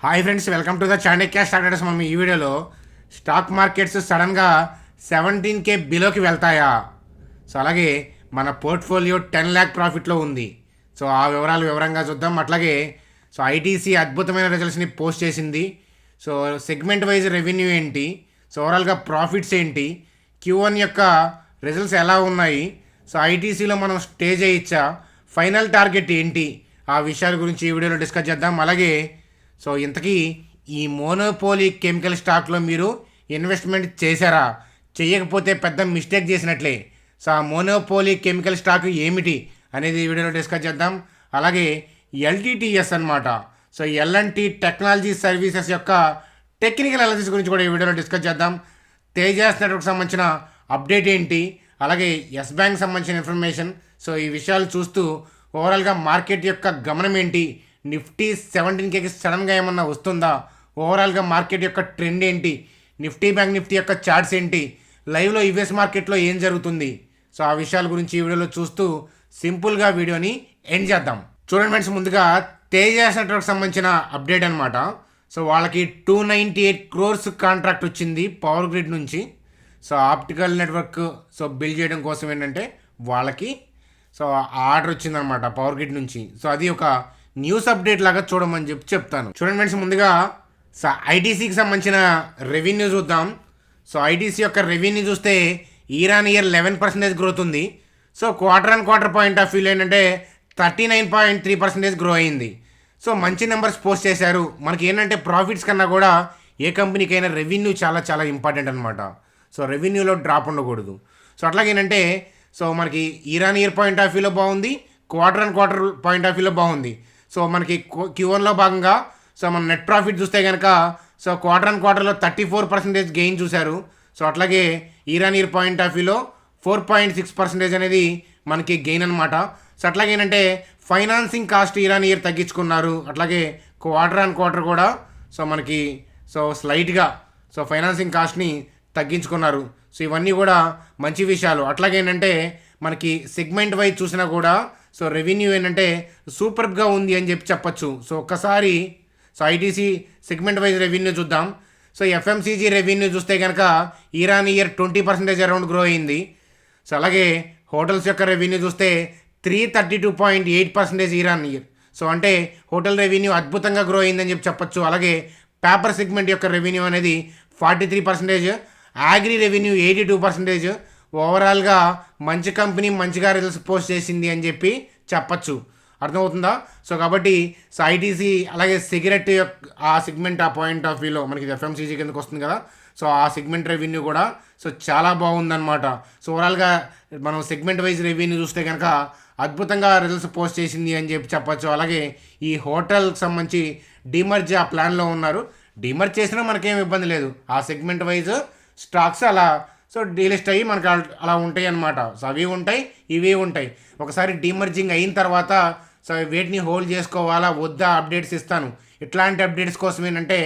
Hi friends, welcome to the Chanakya stock traders. మనం ఈ వీడియోలో స్టాక్ మార్కెట్స్ సడన్గా 17K బిలోకి వెళ్తాయా, సో అలాగే మన పోర్ట్ఫోలియో 10 lakh ప్రాఫిట్లో ఉంది. సో ఆ వివరాలు వివరంగా చూద్దాం. అట్లాగే సో ఐటీసీ అద్భుతమైన రిజల్ట్స్ని పోస్ట్ చేసింది. సో సెగ్మెంట్ వైజ్ రెవెన్యూ ఏంటి, సో ఓవరాల్గా ప్రాఫిట్స్ ఏంటి, Q1 యొక్క రిజల్ట్స్ ఎలా ఉన్నాయి, సో ఐటీసీలో మనం స్టే చేయొచ్చా, ఫైనల్ టార్గెట్ ఏంటి, ఆ విషయాల గురించి ఈ వీడియోలో డిస్కస్ చేద్దాం. అలాగే సో ఇంతకీ ఈ మోనోపోలీ కెమికల్ స్టాక్లో మీరు ఇన్వెస్ట్మెంట్ చేశారా, చేయకపోతే పెద్ద మిస్టేక్ చేసినట్లే. సో ఆ మోనోపోలీ కెమికల్ స్టాక్ ఏమిటి అనేది ఈ వీడియోలో డిస్కస్ చేద్దాం. అలాగే ఎల్టీటీఎస్ అనమాట, సో ఎల్ఎన్టీ టెక్నాలజీ సర్వీసెస్ యొక్క టెక్నికల్ అనాలిసిస్ గురించి కూడా ఈ వీడియోలో డిస్కస్ చేద్దాం. తేజాస్ నెట్వర్క్ సంబంధించిన అప్డేట్ ఏంటి, అలాగే ఎస్ బ్యాంక్ సంబంధించిన ఇన్ఫర్మేషన్. సో ఈ విషయాలు చూస్తూ ఓవరాల్గా మార్కెట్ యొక్క గమనం ఏంటి, నిఫ్టీ 17Kకి సడన్గా ఏమన్నా వస్తుందా, ఓవరాల్గా మార్కెట్ యొక్క ట్రెండ్ ఏంటి, బ్యాంక్ నిఫ్టీ యొక్క చార్ట్స్ ఏంటి, లైవ్లో యుఎస్ మార్కెట్లో ఏం జరుగుతుంది, సో ఆ విషయాల గురించి ఈ వీడియోలో చూస్తూ సింపుల్గా వీడియోని ఎండ్ చేద్దాం. చూడండి ఫ్రెండ్స్, ముందుగా తేజాస్ నెట్వర్క్ సంబంధించిన అప్డేట్ అనమాట. సో వాళ్ళకి 298 crores కాంట్రాక్ట్ వచ్చింది పవర్ గ్రిడ్ నుంచి. So optical network so build చేయడం కోసం ఏంటంటే వాళ్ళకి సో ఆర్డర్ వచ్చిందనమాట పవర్ గ్రిడ్ నుంచి. సో అది ఒక న్యూస్ అప్డేట్ లాగా చూడమని చెప్తాను. చూడండి ఫ్రెండ్స్, ముందుగా సో ఐటీసీకి సంబంధించిన రెవెన్యూ చూద్దాం. సో ఐటీసీ యొక్క రెవెన్యూ చూస్తే ఇయర్ 11% గ్రోత్ ఉంది. సో క్వార్టర్ పాయింట్ ఆఫ్ వ్యూలో ఏంటంటే 39.3% గ్రో అయింది. సో మంచి నెంబర్స్ పోస్ట్ చేశారు. మనకి ఏంటంటే ప్రాఫిట్స్ కన్నా కూడా ఏ కంపెనీకైనా రెవెన్యూ చాలా చాలా ఇంపార్టెంట్ అనమాట. సో రెవెన్యూలో డ్రాప్ ఉండకూడదు. సో అట్లాగే ఏంటంటే సో మనకి ఇయర్ పాయింట్ ఆఫ్ వ్యూలో బాగుంది, క్వార్టర్ పాయింట్ ఆఫ్ వ్యూలో బాగుంది. సో మనకి Q1లో భాగంగా సో మన నెట్ ప్రాఫిట్ చూస్తే కనుక సో క్వార్టర్లో 34% గెయిన్ చూశారు. సో అట్లాగే ఇయర్ పాయింట్ ఆఫ్ వ్యూలో 4.6% అనేది మనకి గెయిన్ అనమాట. సో అట్లాగే ఏంటంటే ఫైనాన్సింగ్ కాస్ట్ ఇయర్ తగ్గించుకున్నారు. అట్లాగే క్వార్టర్ కూడా సో మనకి సో స్లైట్గా సో ఫైనాన్సింగ్ కాస్ట్ని తగ్గించుకున్నారు. సో ఇవన్నీ కూడా మంచి విషయాలు. అట్లాగే ఏంటంటే మనకి సెగ్మెంట్ వైజ్ చూసినా కూడా సో రెవెన్యూ ఏంటంటే సూపర్గా ఉంది అని చెప్పచ్చు. సో ఒక్కసారి so ITC segment wise revenue చూద్దాం. సో ఎఫ్ఎంసీజీ రెవెన్యూ చూస్తే కనుక ఇయర్ 20% అరౌండ్ గ్రో అయింది. సో అలాగే హోటల్స్ యొక్క రెవెన్యూ చూస్తే 332.8% ఇయర్. సో అంటే హోటల్ రెవెన్యూ అద్భుతంగా గ్రో అయిందని చెప్పచ్చు. అలాగే పేపర్ సెగ్మెంట్ యొక్క రెవెన్యూ అనేది 43%, అగ్రి రెవెన్యూ 82%. ఓవరాల్గా మంచి కంపెనీ మంచిగా రిజల్ట్స్ పోస్ట్ చేసింది అని చెప్పచ్చు. అర్థమవుతుందా? సో కాబట్టి సో ఐటీసీ అలాగే సిగరెట్ ఆ సెగ్మెంట్ ఆ పాయింట్ ఆఫ్ వ్యూలో మనకి ఎఫ్ఎంసీజీ కిందకి వస్తుంది కదా. సో ఆ సెగ్మెంట్ రెవెన్యూ కూడా సో చాలా బాగుందన్నమాట. సో ఓవరాల్గా మనం సెగ్మెంట్ వైజ్ రెవెన్యూ చూస్తే కనుక అద్భుతంగా రిజల్ట్స్ పోస్ట్ చేసింది అని చెప్పచ్చు. అలాగే ఈ హోటల్కి సంబంధించి డిమర్జ్ ఆ ప్లాన్లో ఉన్నారు. డిమర్జ్ చేసినా మనకేం ఇబ్బంది లేదు. ఆ సెగ్మెంట్ వైజ్ స్టాక్స్ అలా సో డీలిస్ట్ అయ్యి మనకు అలా ఉంటాయి అన్నమాట. సో అవి ఉంటాయి, ఇవి ఉంటాయి. ఒకసారి డీమర్జింగ్ అయిన తర్వాత సో వీటిని హోల్డ్ చేసుకోవాలా వద్దా అప్డేట్స్ ఇస్తాను. ఇట్లాంటి అప్డేట్స్ కోసం ఏంటంటే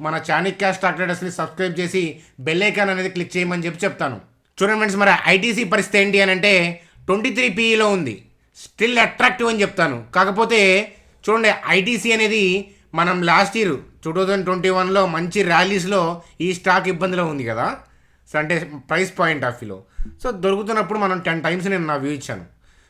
మన చాణక్య స్టాక్ ట్రేడర్స్ని సబ్స్క్రైబ్ చేసి బెల్ ఐకాన్ అనేది క్లిక్ చేయమని చెప్తాను. చూడండి ఫ్రెండ్స్, మరి ఐటీసీ పరిస్థితి ఏంటి అని అంటే 23 PEలో ఉంది. స్టిల్ అట్రాక్టివ్ అని చెప్తాను. కాకపోతే చూడండి, ఐటీసీ అనేది మనం లాస్ట్ ఇయర్ 2021లో మంచి ర్యాలీస్లో ఈ స్టాక్ ఇబ్బందిలో ఉంది కదా. సో అంటే ప్రైస్ పాయింట్ ఆఫ్ వ్యూలో సో దొరుకుతున్నప్పుడు మనం 10 times నేను నా వ్యూ ఇచ్చాను.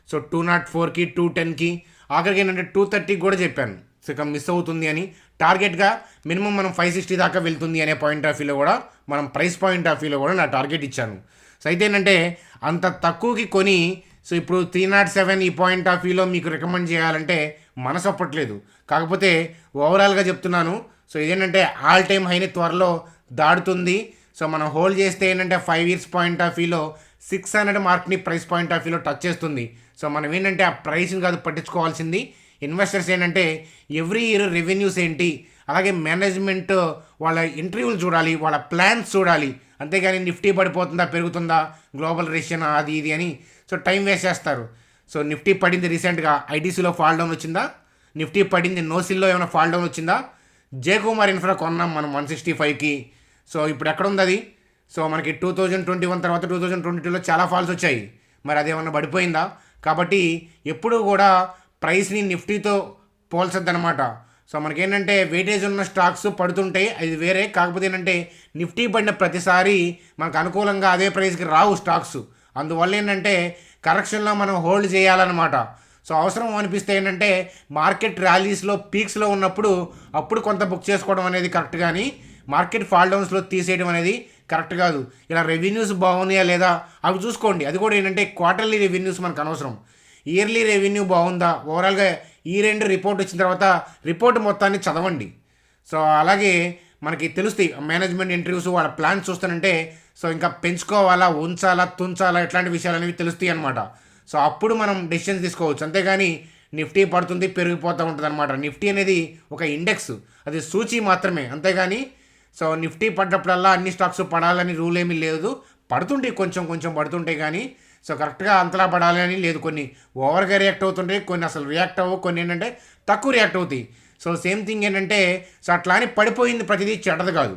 సో 204కి 210కి ఆఖరికి ఏంటంటే 230కి కూడా చెప్పాను. సో ఇక మిస్ అవుతుంది అని టార్గెట్గా మినిమం మనం 560 దాకా వెళ్తుంది అనే పాయింట్ ఆఫ్ వ్యూలో కూడా మనం ప్రైస్ పాయింట్ ఆఫ్ వ్యూలో కూడా నా టార్గెట్ ఇచ్చాను. సో అయితే ఏంటంటే అంత తక్కువకి కొని సో ఇప్పుడు 307 ఈ పాయింట్ ఆఫ్ వ్యూలో మీకు రికమెండ్ చేయాలంటే మనసు ఒప్పట్లేదు. కాకపోతే ఓవరాల్గా చెప్తున్నాను. సో ఇదేంటంటే ఆల్ టైమ్ హైని త్వరలో దాడుతుంది. సో మనం హోల్డ్ చేస్తే ఏంటంటే 5 years పాయింట్ ఆఫ్ వ్యూలో 600 మార్క్ని ప్రైస్ పాయింట్ ఆఫ్ వ్యూలో టచ్ చేస్తుంది. సో మనం ఏంటంటే ఆ ప్రైస్ని కాదు పట్టించుకోవాల్సింది. ఇన్వెస్టర్స్ ఏంటంటే ఎవ్రీ ఇయర్ రెవెన్యూస్ ఏంటి, అలాగే మేనేజ్మెంట్ వాళ్ళ ఇంటర్వ్యూలు చూడాలి, వాళ్ళ ప్లాన్స్ చూడాలి. అంతేగాని నిఫ్టీ పడిపోతుందా పెరుగుతుందా గ్లోబల్ రిసెషన్ అది ఇది అని సో టైం వేస్ట్ చేస్తారు. సో నిఫ్టీ పడింది రీసెంట్గా, ఐటీసీలో ఫాల్ డౌన్ వచ్చిందా? నిఫ్టీ పడింది, నోసిల్లో ఏమైనా ఫాల్ డౌన్ వచ్చిందా? జేకుమార్ ఇన్ఫ్రా కొన్నాం మనం 165కి. సో ఇప్పుడు ఎక్కడ ఉంది అది? సో మనకి 2021 తర్వాత 2022లో చాలా ఫాల్స్ వచ్చాయి. మరి అదేమన్నా పడిపోయిందా? కాబట్టి ఎప్పుడు కూడా ప్రైస్ని నిఫ్టీతో పోల్చొద్దనమాట. సో మనకేంటంటే వెయిటేజ్ ఉన్న స్టాక్స్ పడుతుంటాయి, అది వేరే. కాకపోతే ఏంటంటే నిఫ్టీ పడిన ప్రతిసారి మనకు అనుకూలంగా అదే ప్రైస్కి రావు స్టాక్స్. అందువల్ల ఏంటంటే కరెక్షన్లో మనం హోల్డ్ చేయాలన్నమాట. సో అవసరం అనిపిస్తే ఏంటంటే మార్కెట్ ర్యాలీస్లో పీక్స్లో ఉన్నప్పుడు అప్పుడు కొంత బుక్ చేసుకోవడం అనేది కరెక్ట్, కానీ మార్కెట్ ఫాల్ డౌన్స్లో తీసేయడం అనేది కరెక్ట్ కాదు. ఇలా రెవెన్యూస్ బాగున్నాయా లేదా అవి చూసుకోండి. అది కూడా ఏంటంటే క్వార్టర్లీ రెవెన్యూస్ మనకు అనవసరం. ఇయర్లీ రెవెన్యూ బాగుందా, ఓవరాల్గా ఈ రెండు రిపోర్ట్ వచ్చిన తర్వాత రిపోర్ట్ మొత్తాన్ని చదవండి. సో అలాగే మనకి తెలుస్తాయి మేనేజ్మెంట్ ఇంటర్వ్యూస్, వాళ్ళ ప్లాన్స్ చూస్తానంటే సో ఇంకా పెంచుకోవాలా, ఉంచాలా, తుంచాలా, ఇట్లాంటి విషయాలు అనేవి తెలుస్తాయి అనమాట. సో అప్పుడు మనం డెసిషన్స్ తీసుకోవచ్చు. అంతేగాని నిఫ్టీ పడుతుంది పెరిగిపోతూ ఉంటుంది అనమాట. నిఫ్టీ అనేది ఒక ఇండెక్స్, అది సూచి మాత్రమే, అంతేగాని సో నిఫ్టీ పడ్డప్పుడల్లా అన్ని స్టాక్స్ పడాలని రూల్ ఏమీ లేదు. పడుతుంటాయి, కొంచెం కొంచెం పడుతుంటాయి, కానీ సో కరెక్ట్గా అంతలా పడాలని లేదు. కొన్ని ఓవర్గా రియాక్ట్ అవుతుంటాయి, కొన్ని అసలు రియాక్ట్ అవ్వవు, కొన్ని ఏంటంటే తక్కువ రియాక్ట్ అవుతాయి. సో సేమ్ థింగ్ ఏంటంటే సో అట్లా అని పడిపోయింది ప్రతిదీ చెడ్డది కాదు.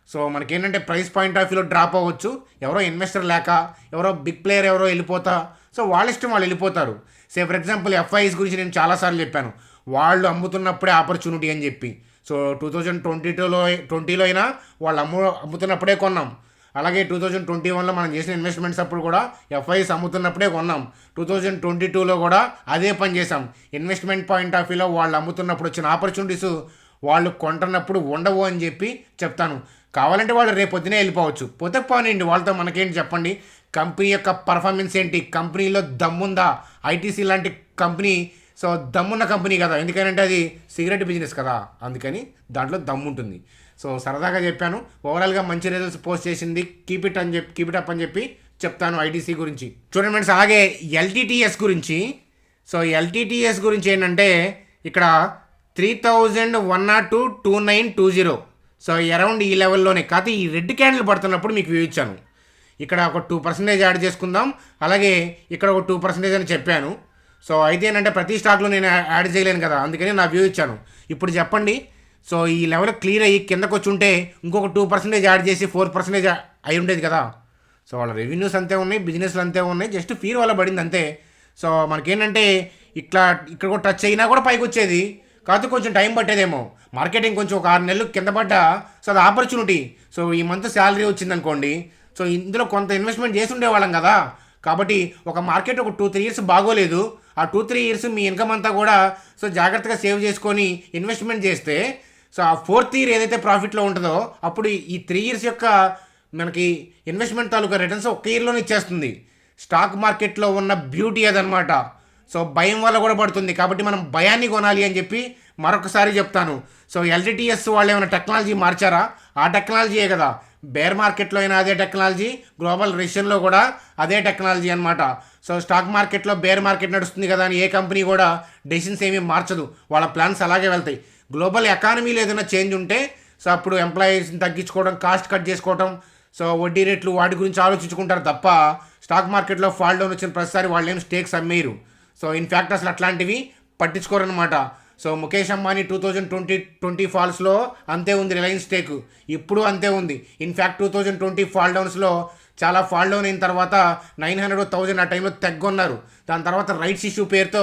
సో మనకేంటంటే ప్రైస్ పాయింట్ ఆఫ్ వ్యూలో డ్రాప్ అవ్వచ్చు, ఎవరో ఇన్వెస్టర్ లేక, ఎవరో బిగ్ ప్లేయర్ ఎవరో వెళ్ళిపోతా, సో వాళ్ళ ఇష్టం వాళ్ళు వెళ్ళిపోతారు. సే ఫర్ ఎగ్జాంపుల్ ఎఫ్ఐఎస్ గురించి నేను చాలాసార్లు చెప్పాను, వాళ్ళు అమ్ముతున్నప్పుడే ఆపర్చునిటీ అని చెప్పి. సో 2020లో అయినా వాళ్ళు అమ్ముతున్నప్పుడే కొన్నాం. అలాగే 2021లో మనం చేసిన ఇన్వెస్ట్మెంట్స్ అప్పుడు కూడా ఎఫ్ఐఎస్ అమ్ముతున్నప్పుడే కొన్నాం. 2022లో కూడా అదే పని చేసాం. ఇన్వెస్ట్మెంట్ పాయింట్ ఆఫ్ వ్యూలో వాళ్ళు అమ్ముతున్నప్పుడు వచ్చిన ఆపర్చునిటీస్ వాళ్ళు కొంటున్నప్పుడు ఉండవు అని చెప్పి చెప్తాను. కావాలంటే వాళ్ళు రేపు పొద్దునే వెళ్ళిపోవచ్చు, పోతే పోనండి, వాళ్ళతో మనకేంటి చెప్పండి. కంపెనీ యొక్క పర్ఫార్మెన్స్ ఏంటి, కంపెనీలో దమ్ముందా, ఐటీసీ లాంటి కంపెనీ సో దమ్మున్న కంపెనీ కదా, ఎందుకంటే అది సిగరెట్ బిజినెస్ కదా, అందుకని దాంట్లో దమ్ము ఉంటుంది. సో సరదాగా చెప్పాను. ఓవరాల్గా మంచి రిజల్ట్స్ పోస్ట్ చేసింది, కీప్ ఇట్ అప్ అని చెప్పి చెప్తాను ఐటీసీ గురించి. చూడండి ఫ్రెండ్స్, అలాగే ఎల్టీటీఎస్ గురించి. సో ఎల్టీటీఎస్ గురించి ఏంటంటే ఇక్కడ 31022920, సో అరౌండ్ ఈ లెవెల్లోనే. కాకపోతే ఈ రెడ్ క్యాండిల్ పడుతున్నప్పుడు మీకు వ్యూ ఇచ్చాను. ఇక్కడ ఒక 2% యాడ్ చేసుకుందాం, అలాగే ఇక్కడ ఒక 2% అని చెప్పాను. సో అయితే ఏంటంటే ప్రతి స్టాక్లో నేను యాడ్ చేయలేను కదా, అందుకని నా వ్యూ ఇచ్చాను. ఇప్పుడు చెప్పండి, సో ఈ లెవెల్ క్లియర్ అయ్యి కిందకు వచ్చి ఉంటే ఇంకొక 2% యాడ్ చేసి 4% అయి ఉండేది కదా. సో వాళ్ళ రెవెన్యూస్ అంతే ఉన్నాయి, బిజినెస్లు అంతే ఉన్నాయి, జస్ట్ ఫీర్ వల్ల పడింది అంతే. సో మనకేంటంటే ఇక్కడ కూడా టచ్ అయినా కూడా పైకి వచ్చేది, కాకపోతే కొంచెం టైం పట్టేదేమో. మార్కెటింగ్ కొంచెం ఒక 6 నెలలు కింద పడ్డా సో అది ఆపర్చునిటీ. సో ఈ మంత్ శాలరీ వచ్చిందనుకోండి, సో ఇందులో కొంత ఇన్వెస్ట్మెంట్ చేసి ఉండేవాళ్ళం కదా. కాబట్టి ఒక మార్కెట్ ఒక 2-3 ఇయర్స్ బాగోలేదు, ఆ 2-3 ఇయర్స్ మీ ఇన్కమ్ అంతా కూడా సో జాగ్రత్తగా సేవ్ చేసుకొని ఇన్వెస్ట్మెంట్ చేస్తే సో ఆ 4th ఇయర్ ఏదైతే ప్రాఫిట్లో ఉంటుందో అప్పుడు ఈ 3 ఇయర్స్ యొక్క మనకి ఇన్వెస్ట్మెంట్ తాలూకా రిటర్న్స్ ఒక్క ఇయర్లోనే ఇచ్చేస్తుంది. స్టాక్ మార్కెట్లో ఉన్న బ్యూటీ అదనమాట. సో భయం వల్ల కూడా పడుతుంది, కాబట్టి మనం భయాన్ని కొనాలి అని చెప్పి మరొకసారి చెప్తాను. సో ఎల్టీటీఎస్ వాళ్ళు ఏమైనా టెక్నాలజీ మార్చారా? ఆ టెక్నాలజీయే కదా. బేర్ మార్కెట్లో అయినా అదే టెక్నాలజీ, గ్లోబల్ రిసెషన్లో కూడా అదే టెక్నాలజీ అనమాట. సో స్టాక్ మార్కెట్లో బేర్ మార్కెట్ నడుస్తుంది కదా అని ఏ కంపెనీ కూడా డెసిషన్స్ ఏమీ మార్చదు, వాళ్ళ ప్లాన్స్ అలాగే వెళ్తాయి. గ్లోబల్ ఎకానమీలో ఏదైనా చేంజ్ ఉంటే సో అప్పుడు ఎంప్లాయీస్ని తగ్గించుకోవడం, కాస్ట్ కట్ చేసుకోవడం, సో వడ్డీ రేట్లు వాటి గురించి ఆలోచించుకుంటారు తప్ప స్టాక్ మార్కెట్లో ఫాల్ డౌన్ వచ్చిన ప్రతిసారి వాళ్ళు ఏం స్టేక్స్ అమ్మేయరు. సో ఇన్ఫ్యాక్ట్ అసలు అట్లాంటివి పట్టించుకోరనమాట. సో ముఖేష్ అంబానీ 2020 ఫాల్స్లో అంతే ఉంది రిలయన్స్ స్టేక్, ఇప్పుడు అంతే ఉంది. ఇన్ఫ్యాక్ట్ 2020 ఫాల్ డౌన్స్లో చాలా ఫాల్ డౌన్ అయిన తర్వాత 900,000 ఆ టైంలో తగ్గొన్నారు. దాని తర్వాత రైట్స్ ఇష్యూ పేరుతో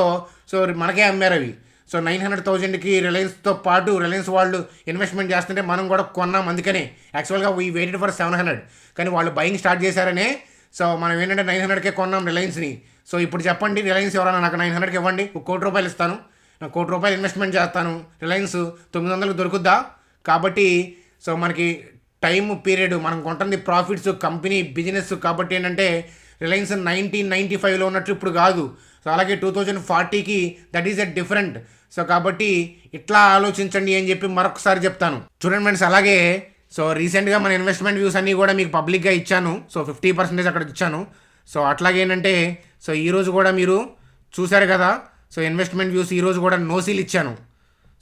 సో మనకే అమ్మారు అవి. సో 900,000కి రిలయన్స్తో పాటు రిలయన్స్ వాళ్ళు ఇన్వెస్ట్మెంట్ చేస్తుంటే మనం కూడా కొన్నాం. అందుకనే యాక్చువల్గా వీ వెయిటెడ్ ఫర్ 700, కానీ వాళ్ళు బయింగ్ స్టార్ట్ చేశారనే సో మనం ఏంటంటే 900కే కొన్నాం రిలయన్స్ని. సో ఇప్పుడు చెప్పండి, రిలయన్స్ ఎవరైనా నాకు 900కి ఇవ్వండి, ₹1,00,00,000 ఇస్తాను, నాకు ₹1,00,00,000 ఇన్వెస్ట్మెంట్ చేస్తాను, రిలయన్స్ 900కి దొరుకుద్దా? కాబట్టి సో మనకి టైం పీరియడ్, మనం కొంటుంది ప్రాఫిట్స్, కంపెనీ బిజినెస్. కాబట్టి ఏంటంటే రిలయన్స్ 1995లో ఉన్నట్లు ఇప్పుడు కాదు. సో అలాగే 2040కి that is a different. So కాబట్టి ఇట్లా ఆలోచించండి అని చెప్పి మరొకసారి చెప్తాను. చూడండి ఫ్రెండ్స్, అలాగే సో రీసెంట్గా మన ఇన్వెస్ట్మెంట్ వ్యూస్ అన్నీ కూడా మీకు పబ్లిక్గా ఇచ్చాను. సో 50% అక్కడ ఇచ్చాను. సో అట్లాగేంటంటే సో ఈరోజు కూడా మీరు చూశారు కదా. సో ఇన్వెస్ట్మెంట్ వ్యూస్ ఈరోజు కూడా నోసీల్ ఇచ్చాను.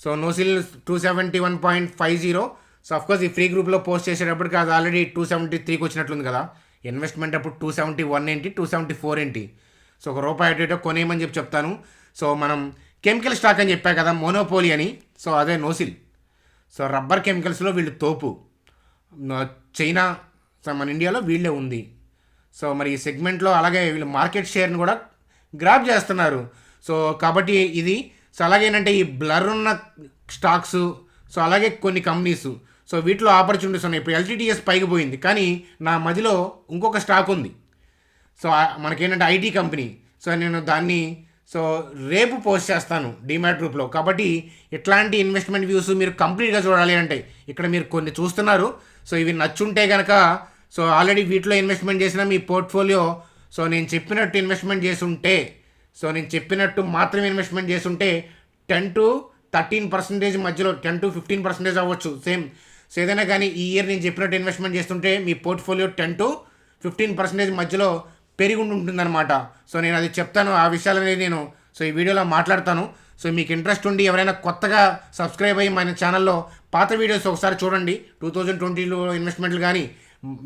సో నోసీల్ 271.50. సో అఫ్కోర్స్ ఈ ఫ్రీ గ్రూప్లో పోస్ట్ చేసేటప్పటికి అది ఆల్రెడీ 273కి వచ్చినట్లుంది కదా. ఇన్వెస్ట్మెంట్ అప్పుడు 271 ఏంటి, 274 ఏంటి. సో ₹1 అటు ఇటు కొనేయమని చెప్పి చెప్తాను. సో మనం కెమికల్ స్టాక్ అని చెప్పా కదా, మోనోపోలీ అని. సో అదే నోసిల్. సో రబ్బర్ కెమికల్స్లో వీళ్ళు తోపు. చైనా, సో మన ఇండియాలో వీళ్ళే ఉంది. సో మరి ఈ సెగ్మెంట్లో అలాగే వీళ్ళు మార్కెట్ షేర్ని కూడా గ్రాప్ చేస్తున్నారు. సో కాబట్టి ఇది సో అలాగేంటంటే ఈ బ్లర్ ఉన్న స్టాక్స్, సో అలాగే కొన్ని కంపెనీస్, సో వీటిలో ఆపర్చునిటీస్ ఉన్నాయి. ఇప్పుడు ఎల్టీటీఎస్ పైకి పోయింది, కానీ నా మదిలో ఇంకొక స్టాక్ ఉంది. సో మనకేంటంటే ఐటీ కంపెనీ. సో నేను దాన్ని సో రేపు పోస్ట్ చేస్తాను డిమాట్ గ్రూప్లో. కాబట్టి ఇట్లాంటి ఇన్వెస్ట్మెంట్ వ్యూస్ మీరు కంప్లీట్గా చూడాలి అంటే ఇక్కడ మీరు కొన్ని చూస్తున్నారు. సో ఇవి నచ్చుంటే కనుక సో ఆల్రెడీ వీటిలో ఇన్వెస్ట్మెంట్ చేసిన మీ పోర్ట్ఫోలియో సో నేను చెప్పినట్టు ఇన్వెస్ట్మెంట్ చేసుంటే, సో నేను చెప్పినట్టు మాత్రమే ఇన్వెస్ట్మెంట్ చేసుంటే 10-13% మధ్యలో 10-15% అవ్వచ్చు సేమ్. సో ఏదైనా కానీ ఈ ఇయర్ నేను చెప్పినట్టు ఇన్వెస్ట్మెంట్ చేస్తుంటే మీ పోర్ట్ఫోలియో 10-15% మధ్యలో పెరిగి ఉంటుందన్నమాట. సో నేను అది చెప్తాను, ఆ విషయాలనేది నేను సో ఈ వీడియోలో మాట్లాడతాను. సో మీకు ఇంట్రెస్ట్ ఉండి ఎవరైనా కొత్తగా సబ్స్క్రైబ్ అయ్యి మన ఛానల్లో పాత వీడియోస్ ఒకసారి చూడండి. 2020లో ఇన్వెస్ట్మెంట్లు కానీ,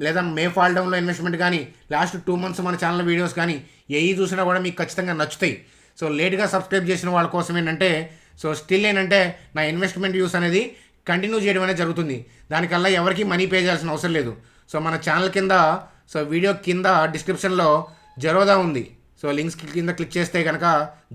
లేదా మే ఫాల్ డౌన్లో ఇన్వెస్ట్మెంట్ కానీ, లాస్ట్ 2 months మన ఛానల్ వీడియోస్ కానీ ఏవి చూసినా కూడా మీకు ఖచ్చితంగా నచ్చుతాయి. సో లేట్గా సబ్స్క్రైబ్ చేసిన వాళ్ళ కోసం ఏంటంటే సో స్టిల్ ఏంటంటే నా ఇన్వెస్ట్మెంట్ వ్యూస్ అనేది కంటిన్యూ చేయడం అనేది జరుగుతుంది. దానికల్లా ఎవరికి మనీ పే చేయాల్సిన అవసరం లేదు. సో మన ఛానల్ కింద సో వీడియో కింద డిస్క్రిప్షన్లో జెరోదా ఉంది. సో లింక్స్ కింద క్లిక్ చేస్తే కనుక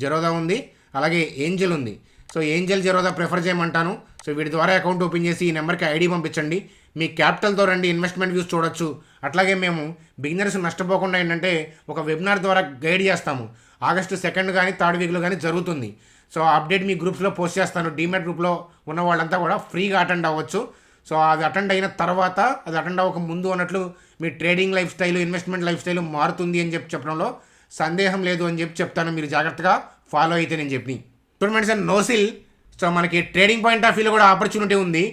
జెరోదా ఉంది, అలాగే ఏంజల్ ఉంది. సో ఏంజల్ జెరోదా ప్రిఫర్ చేయమంటాను. సో వీటి ద్వారా అకౌంట్ ఓపెన్ చేసి ఈ నెంబర్కి ఐడి పంపించండి. మీ క్యాపిటల్తో రండి, ఇన్వెస్ట్మెంట్ వ్యూస్ చూడొచ్చు. అట్లాగే మేము బిగినర్స్ నష్టపోకుండా ఏంటంటే ఒక వెబినార్ ద్వారా గైడ్ చేస్తాము. August 2nd కానీ 3rd వీక్లో కానీ జరుగుతుంది. సో అప్డేట్ మీ గ్రూప్స్లో పోస్ట్ చేస్తాను. డిమాట్ గ్రూప్లో ఉన్న వాళ్ళంతా కూడా ఫ్రీగా అటెండ్ అవ్వచ్చు. సో అది అటెండ్ అయిన తర్వాత, అది అటెండ్ అవ్వక ముందు అన్నట్లు మీ trading lifestyle, investment lifestyle మారుతుంది అని చెప్పడంలో సందేహం లేదు అని చెప్తాను. మీరు జాగ్రత్తగా ఫాలో అయితే నేను చెప్పి చూడండి సార్. నోసిల్ సో మనకి ట్రేడింగ్ పాయింట్ ఆఫ్ వ్యూలో కూడా ఆపర్చునిటీ ఉంది.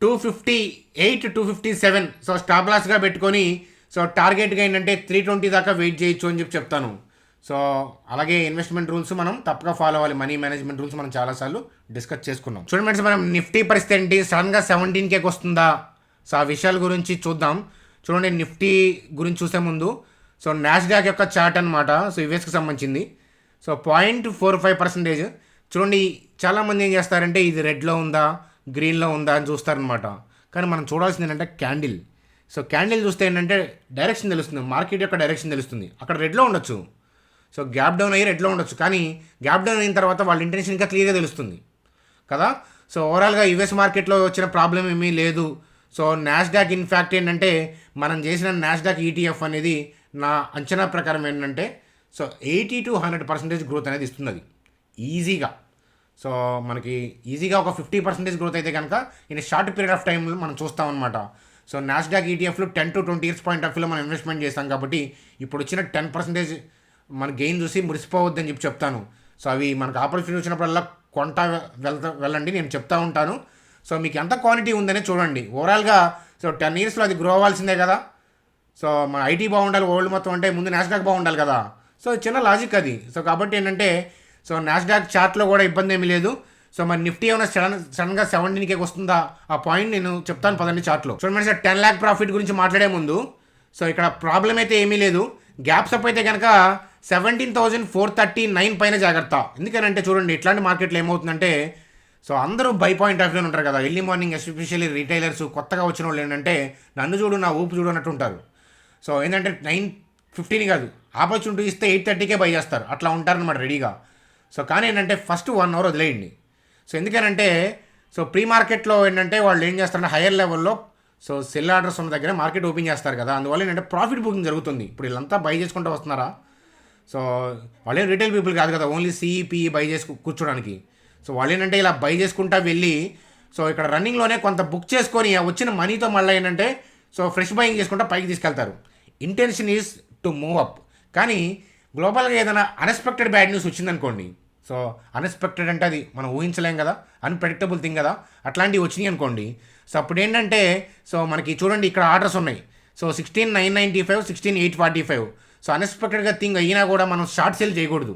258, 257 సో స్టాప్ లాస్గా పెట్టుకొని సో టార్గెట్గా ఏంటంటే 320 దాకా వెయిట్ చేయొచ్చు అని చెప్తాను. సో అలాగే ఇన్వెస్ట్మెంట్ రూల్స్ మనం తప్పగా ఫాలో అవ్వాలి. మనీ మేనేజ్మెంట్ రూల్స్ మనం చాలాసార్లు డిస్కస్ చేసుకున్నాం. చూడండి మేడం, మనం నిఫ్టీ పరిస్థితి ఏంటి, సడన్గా 17K వస్తుందా? సో ఆ విషయాల గురించి చూద్దాం. చూడండి, నిఫ్టీ గురించి చూసే ముందు సో నాస్డాక్ యొక్క చార్ట్ అనమాట. సో యుఎస్కి సంబంధించింది. సో 0.45%. చూడండి, చాలామంది ఏం చేస్తారంటే ఇది రెడ్లో ఉందా, గ్రీన్లో ఉందా అని చూస్తారనమాట. కానీ మనం చూడాల్సింది ఏంటంటే క్యాండిల్. సో క్యాండిల్ చూస్తే ఏంటంటే డైరెక్షన్ తెలుస్తుంది, మార్కెట్ యొక్క డైరెక్షన్ తెలుస్తుంది. అక్కడ రెడ్లో ఉండొచ్చు, సో గ్యాప్ డౌన్ అయ్యి రెడ్లో ఉండొచ్చు, కానీ గ్యాప్ డౌన్ అయిన తర్వాత వాళ్ళ ఇంటెన్షన్ ఇంకా క్లియర్గా తెలుస్తుంది కదా. సో ఓవరాల్గా యుఎస్ మార్కెట్లో వచ్చిన ప్రాబ్లం ఏమీ లేదు. సో నాస్డాక్ ఇన్ఫ్యాక్ట్ ఏంటంటే మనం చేసిన నాస్డాక్ ఈటీఎఫ్ అనేది నా అంచనా ప్రకారం ఏంటంటే సో 80-100% గ్రోత్ అనేది ఇస్తుంది అది ఈజీగా. సో మనకి ఈజీగా ఒక 50% గ్రోత్ అయితే కనుక ఇన్ షార్ట్ పీరియడ్ ఆఫ్ టైంలో మనం చూస్తామన్నమాట. సో నాస్డాక్ ఈటీఎఫ్లో 10-20 years పాయింట్ ఆఫ్ వ్యూలో మనం ఇన్వెస్ట్మెంట్ చేస్తాం కాబట్టి ఇప్పుడు వచ్చిన 10% మన గెయిన్ చూసి మురిసిపోవద్దని చెప్తాను. సో అవి మనకు ఆపర్చునిటీ వచ్చినప్పుడల్లా వెళ్ళండి, నేను చెప్తా ఉంటాను. సో మీకు ఎంత క్వాంటిటీ ఉందనే చూడండి. ఓవరాల్గా సో 10 yearsలో అది గ్రో అవ్వాల్సిందే కదా. సో మన ఐటీ బాగుండాలి, వరల్డ్ మొత్తం అంటే ముందు నాస్డాక్ బాగుండాలి కదా. సో చిన్న లాజిక్ అది. సో కాబట్టి ఏంటంటే సో నాస్డాక్ చార్ట్లో కూడా ఇబ్బంది ఏమీ లేదు. సో మరి నిఫ్టీ ఏమైనా సడన్గా 17K వస్తుందా, ఆ పాయింట్ నేను చెప్తాను పదండి చార్ట్లో. చూడండి సార్, 10 lakh ప్రాఫిట్ గురించి మాట్లాడే ముందు సో ఇక్కడ ప్రాబ్లం అయితే ఏమీ లేదు. గ్యాప్స్ అప్ అయితే కనుక 17,439 పైన జాగ్రత్త. ఎందుకనంటే చూడండి, ఇట్లాంటి మార్కెట్లో ఏమవుతుందంటే సో అందరూ బై పాయింట్ ఆఫ్ వ్యూలో ఉంటారు కదా. ఎర్లీ మార్నింగ్ ఎస్పెషల్లీ రీటైలర్స్ కొత్తగా వచ్చిన వాళ్ళు ఏంటంటే నన్ను చూడు నా ఊపు చూడు అన్నట్టు ఉంటారు. సో ఏంటంటే 9:15 కాదు, ఆపర్చునిటీ ఇస్తే 8:30కే బై చేస్తారు, అట్లా ఉంటారనమాట రెడీగా. సో కానీ ఏంటంటే ఫస్ట్ 1 hour వదిలేయండి. సో ఎందుకనంటే సో ప్రీ మార్కెట్లో ఏంటంటే వాళ్ళు ఏం చేస్తారంటే హయ్యర్ లెవెల్లో సో సెల్ ఆర్డర్స్ ఉన్న దగ్గర మార్కెట్ ఓపెన్ చేస్తారు కదా, అందువల్ల ఏంటంటే ప్రాఫిట్ బుకింగ్ జరుగుతుంది. ఇప్పుడు వీళ్ళంతా బై చేసుకుంటూ వస్తున్నారా? సో వాళ్ళేం రీటైల్ పీపుల్ కాదు కదా, ఓన్లీ సిఈపిఈ బై చేసి కూర్చోడానికి. సో వాళ్ళు ఏంటంటే ఇలా బై చేసుకుంటా వెళ్ళి సో ఇక్కడ రన్నింగ్లోనే కొంత బుక్ చేసుకొని వచ్చిన మనీతో మళ్ళీ ఏంటంటే సో ఫ్రెష్ బయింగ్ చేసుకుంటా పైకి తీసుకెళ్తారు. Intention is to move up. కానీ గ్లోబల్గా ఏదైనా అన్ఎక్స్పెక్టెడ్ బ్యాడ్ న్యూస్ వచ్చిందనుకోండి, సో అన్ఎక్స్పెక్టెడ్ అంటే అది మనం ఊహించలేం కదా, అన్ప్రెడిక్టబుల్ థింగ్ కదా, అట్లాంటివి వచ్చినాయి అనుకోండి. సో అప్పుడు ఏంటంటే సో మనకి చూడండి ఇక్కడ ఆర్డర్స్ ఉన్నాయి. సో 16,995, 16,845. సో అన్ఎక్స్పెక్టెడ్గా థింగ్ అయినా కూడా మనం షార్ట్ సేల్ చేయకూడదు.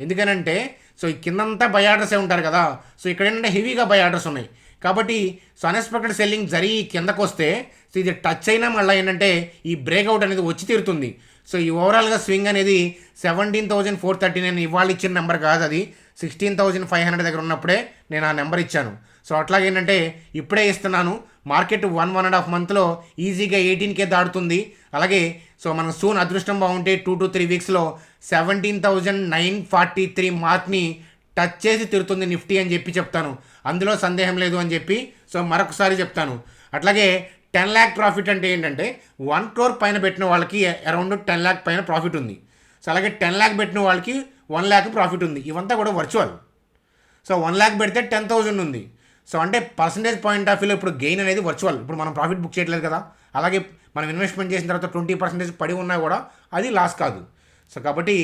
ఎందుకనంటే సో ఈ కిందంతా బై ఆర్డర్సే ఉంటారు కదా. సో ఇక్కడ ఏంటంటే హెవీగా బై ఆర్డర్స్ ఉన్నాయి కాబట్టి సో అన్ఎక్స్పెక్టెడ్ సెల్లింగ్ జరిగి కిందకు వస్తే సో ఇది టచ్ అయినా మళ్ళీ ఏంటంటే ఈ బ్రేక్అవుట్ అనేది వచ్చి తీరుతుంది. సో ఈ ఓవరాల్గా స్వింగ్ అనేది 17,439 ఇవాళ ఇచ్చిన నెంబర్ కాదు, అది 16,500 దగ్గర ఉన్నప్పుడే నేను ఆ నెంబర్ ఇచ్చాను. సో అట్లాగేంటంటే ఇప్పుడే ఇస్తున్నాను. మార్కెట్ 1.5 monthలో ఈజీగా 18K దాడుతుంది. అలాగే సో మనం సూన్ అదృష్టం బాగుంటే 2 to 3 weeksలో 17,943 మార్క్ని టచ్ చేసి తిరుగుతుంది నిఫ్టీ అని చెప్పి చెప్తాను, అందులో సందేహం లేదు అని చెప్పి సో మరొకసారి చెప్తాను. అట్లాగే 10 lakh ప్రాఫిట్ అంటే ఏంటంటే 1 crore పైన పెట్టిన వాళ్ళకి అరౌండ్ 10 lakh పైన ప్రాఫిట్ ఉంది. సో అలాగే 10 lakh పెట్టిన వాళ్ళకి 1 lakh ప్రాఫిట్ ఉంది. ఇవంతా కూడా వర్చువల్. సో 1 lakh పెడితే 10,000 ఉంది. సో అంటే పర్సంటేజ్ పాయింట్ ఆఫ్ వ్యూలో ఇప్పుడు గెయిన్ అనేది వర్చువల్. ఇప్పుడు మనం ప్రాఫిట్ బుక్ చేయట్లేదు కదా, అలాగే మనం ఇన్వెస్ట్మెంట్ చేసిన తర్వాత 20% పడి ఉన్నా కూడా అది లాస్ కాదు. సో కాబట్టి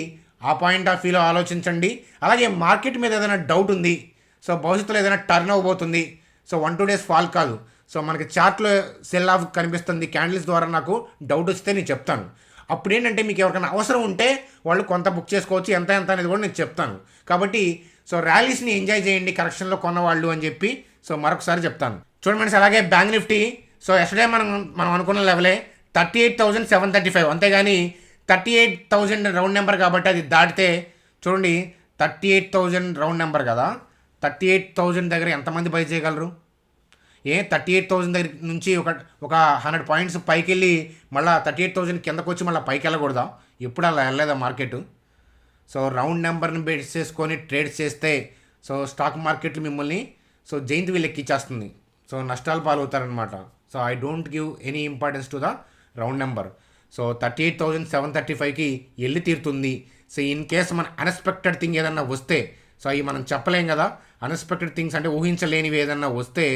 ఆ పాయింట్ ఆఫ్ వ్యూలో ఆలోచించండి. అలాగే మార్కెట్ మీద ఏదైనా డౌట్ ఉంది, సో భవిష్యత్తులో ఏదైనా టర్న్ అవ్వబోతుంది, సో 1-2 days ఫాల్ కాదు, సో మనకి చార్ట్లో సెల్ ఆఫ్ కనిపిస్తుంది క్యాండిల్స్ ద్వారా, నాకు డౌట్ వస్తే నేను చెప్తాను. అప్పుడు ఏంటంటే మీకు ఎవరికైనా అవసరం ఉంటే వాళ్ళు కొంత బుక్ చేసుకోవచ్చు, ఎంత ఎంత అనేది కూడా నేను చెప్తాను. కాబట్టి సో ర్యాలీస్ని ఎంజాయ్ చేయండి కరెక్షన్లో కొన్నవాళ్ళు అని చెప్పి సో మరొకసారి చెప్తాను. చూడండి, అలాగే బ్యాంక్ నిఫ్టీ సో ఎస్టర్డే మనం అనుకున్న లెవెలే 38,735, అంతేగాని 38,000 రౌండ్ నెంబర్ కాబట్టి అది దాటితే చూడండి 38,000 రౌండ్ నెంబర్ కదా, 38,000 దగ్గర ఎంతమంది బై చేయగలరు? 38,000 దగ్గర నుంచి ఒక 100 points పైకి వెళ్ళి మళ్ళీ 38,000 కిందకు వచ్చి మళ్ళీ పైకి వెళ్ళకూడదా? ఎప్పుడు అలా వెళ్ళలేదా మార్కెట్? సో రౌండ్ నెంబర్ని బేస్ చేసుకొని ట్రేడ్స్ చేస్తే సో స్టాక్ మార్కెట్లు మిమ్మల్ని సో జైంట్ వీల్ ఎక్కిచ్చేస్తుంది, సో నష్టాలు పాలవుతారనమాట. So I don't give any importance to the round number. So 38,735కి వెళ్ళి తీరుతుంది. సో ఇన్ కేస్ మన అన్ఎక్స్పెక్టెడ్ థింగ్ ఏదన్నా వస్తే, సో అవి మనం చెప్పలేం కదా, అన్ఎక్స్పెక్టెడ్ థింగ్స్ అంటే ఊహించలేనివి ఏదన్నా వస్తే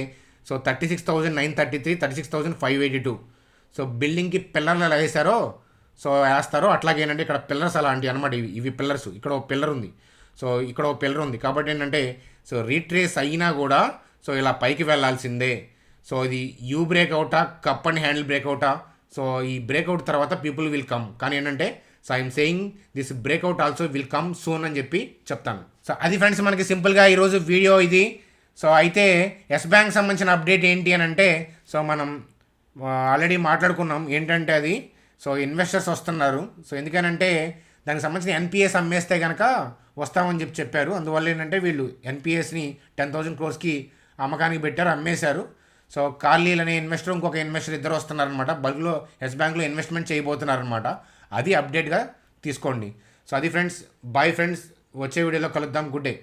సో 36,933, 36,582. సో బిల్డింగ్కి పిల్లర్లు ఎలా వేశారో సో వేస్తారో అట్లాగేనండి ఇక్కడ పిల్లర్స్ అలాంటివి అనమాట. ఇవి పిల్లర్స్, ఇక్కడ ఒక పిల్లర్ ఉంది, సో ఇక్కడ ఒక పిల్లర్ ఉంది. కాబట్టి ఏంటంటే సో రీట్రేస్ అయినా కూడా సో ఇలా పైకి వెళ్ళాల్సిందే. సో ఇది యూ బ్రేక్అవుటా, కప్ అండ్ హ్యాండిల్ బ్రేక్అవుటా? సో ఈ బ్రేక్అవుట్ తర్వాత పీపుల్ విల్ కమ్, కానీ ఏంటంటే so I'm saying this breakout also will come soon అని చెప్పి చెప్తాను. సో అది ఫ్రెండ్స్ మనకి సింపుల్గా ఈరోజు వీడియో ఇది. సో అయితే ఎస్ బ్యాంక్ సంబంధించిన అప్డేట్ ఏంటి అని అంటే సో మనం ఆల్రెడీ మాట్లాడుకున్నాం. ఏంటంటే అది సో ఇన్వెస్టర్స్ వస్తున్నారు. సో ఎందుకనంటే దానికి సంబంధించిన ఎన్పిఎస్ అమ్మేస్తే కనుక వస్తామని చెప్పారు. అందువల్ల ఏంటంటే వీళ్ళు ఎన్పిఎస్ని 10,000 crores అమ్మకానికి పెట్టారు, అమ్మేశారు. సో కార్లీల్ అనే ఇన్వెస్టర్, ఇంకొక ఇన్వెస్టర్ ఇద్దరు వస్తున్నారనమాట. బల్క్లో ఎస్ బ్యాంక్లో ఇన్వెస్ట్మెంట్ చేయబోతున్నారనమాట. అది అప్డేట్గా తీసుకోండి. సో అది ఫ్రెండ్స్, బాయ్ ఫ్రెండ్స్, వచ్చే వీడియోలో కలుద్దాం. Good day.